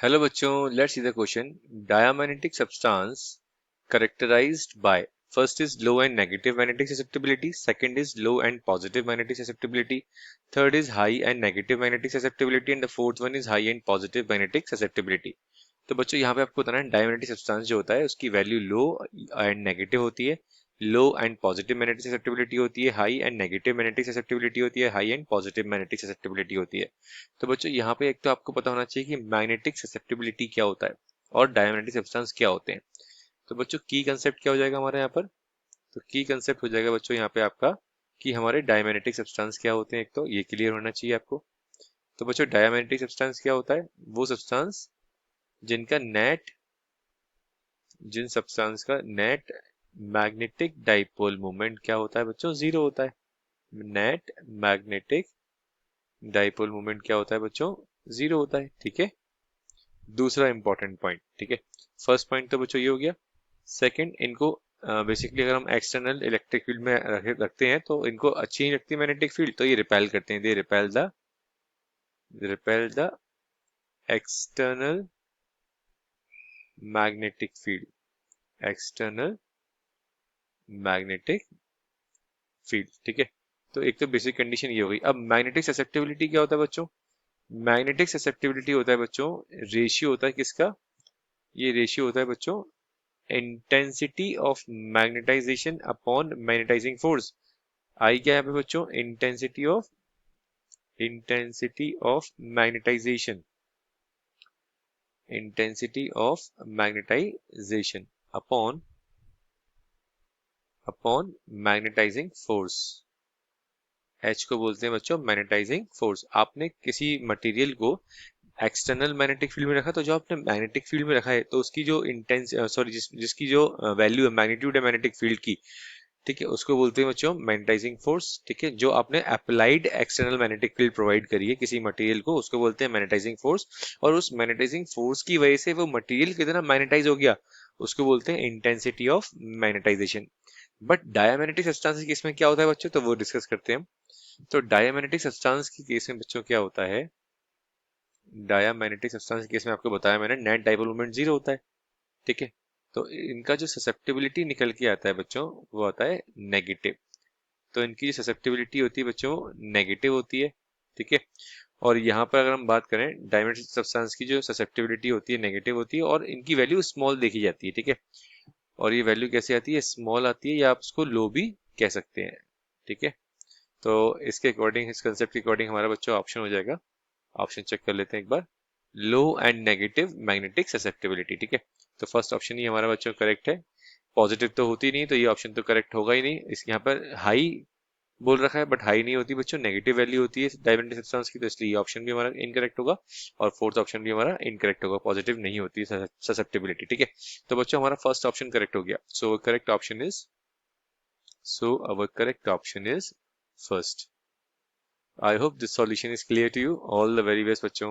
Hello बच्चों, let's see the question. Diamagnetic substance characterized by first is low and negative magnetic susceptibility, second is low and positive magnetic susceptibility, third is high and negative magnetic susceptibility, and the fourth one is high and positive magnetic susceptibility. तो बच्चों यहाँ पे आपको बताना है diamagnetic substance जो होता है उसकी वैल्यू लो एंड नेगेटिव होती है, लो एंड पॉजिटिव मैग्नेटिक ससेप्टिबिलिटी होती है, high and negative magnetic susceptibility होती है, high and positive magnetic susceptibility होती है. तो बच्चों यहाँ पे एक तो आपको पता होना चाहिए कि मैग्नेटिक ससेप्टिबिलिटी क्या होता है और डायमैग्नेटिक सब्सटेंस क्या होते हैं. तो बच्चों की कंसेप्ट क्या हो जाएगा हमारे यहाँ पर? तो की कंसेप्ट हो जाएगा बच्चों यहाँ पे आपका कि हमारे डायमैग्नेटिक सब्सटेंस क्या होते हैं. एक तो ये क्लियर होना चाहिए आपको. तो बच्चों डायमैग्नेटिक सब्सटेंस क्या होता है? वो सब्सटेंस जिनका नेट जिन सब्सटेंस का नेट मैग्नेटिक डाइपोल मोमेंट क्या होता है बच्चों? जीरो होता है. नेट मैग्नेटिक डाइपोल मोमेंट क्या होता है बच्चों? जीरो होता है. ठीक है, दूसरा इंपॉर्टेंट पॉइंट. ठीक है, फर्स्ट पॉइंट तो बच्चों ये हो गया. सेकंड, इनको बेसिकली अगर हम एक्सटर्नल इलेक्ट्रिक फील्ड में रखते हैं तो इनको अच्छी नहीं लगती मैग्नेटिक फील्ड, तो ये रिपेल करते हैं. They repel the external magnetic field. External magnetic field. ठीक है, तो एक तो बेसिक कंडीशन ये हो गई. अब मैग्नेटिक ससेप्टिबिलिटी क्या होता है बच्चों? मैग्नेटिक ससेप्टिबिलिटी होता है बच्चों, रेशियो होता है किसका? ये रेशियो होता है बच्चों intensity of magnetisation upon magnetising force. I क्या है यहाँ पे बच्चों? Intensity of magnetisation. Intensity of magnetisation upon magnetising force. H को बोलते हैं बच्चों मैग्नेटाइजिंग फोर्स. आपने किसी मटेरियल को एक्सटर्नल मैग्नेटिक फील्ड में रखा, तो जो आपने मैग्नेटिक फील्ड में रखा है तो उसकी जो जिसकी जो वैल्यू है, मैग्नीट्यूड है मैग्नेटिक फील्ड की, ठीक है, उसको बोलते हैं बच्चों मैग्नेटाइजिंग फोर्स. ठीक है, जो आपने applied external magnetic field provide करी है किसी मटेरियल को, उसको बोलते हैं मैग्नेटाइजिंग फोर्स. और उस मैग्नेटाइजिंग फोर्स की वजह से वो मटेरियल कितना मैग्नेटाइज हो गया, उसको बोलते हैं intensity of magnetisation. But diamagnetic substance के केस में क्या होता है बच्चों? तो वो डिस्कस करते हैं हम. तो डायमैग्नेटिक सब्सटेंस के केस में बच्चों क्या होता है? डायमैग्नेटिक सब्सटेंस के केस में आपको बताया मैंने, नेट डाइपोल मोमेंट जीरो होता है. ठीक है, तो इनका जो ससेप्टिबिलिटी निकल के आता है बच्चों वो आता है नेगेटिव. तो इनकी जो ससेप्टिबिलिटी होती है बच्चों नेगेटिव होती है. ठीक है, और यहाँ पर अगर हम बात करें डायमैग्नेटिक सब्सटेंस की जो ससेप्टिबिलिटी होती है नेगेटिव होती है और इनकी वैल्यू स्मॉल देखी जाती है. ठीक है, और ये वैल्यू कैसे आती है? स्मॉल आती है, या आप उसको लो भी कह सकते हैं. ठीक है, तो इसके अकॉर्डिंग, इस कंसेप्ट के अकॉर्डिंग हमारा बच्चों ऑप्शन हो जाएगा. ऑप्शन चेक कर लेते हैं एक बार. लो एंड नेगेटिव मैग्नेटिक ससेप्टिबिलिटी. ठीक है, तो फर्स्ट ऑप्शन ही हमारा बच्चों करेक्ट है. पॉजिटिव तो होती नहीं, तो ये ऑप्शन तो करेक्ट होगा ही नहीं. इसके यहाँ पर हाई बोल रखा है, बट हाई नहीं होती बच्चों, नेगेटिव वैल्यू होती है डायमैग्नेटिक सब्सटेंस की, तो इसलिए ये ऑप्शन भी हमारा इनकरेक्ट होगा. और फोर्थ ऑप्शन भी हमारा इनकरेक्ट होगा, पॉजिटिव नहीं होती ससेप्टिबिलिटी. ठीक है, तो बच्चों हमारा फर्स्ट ऑप्शन करेक्ट हो गया. So our correct option is first. I hope this solution is clear to you. All the very best बच्चों.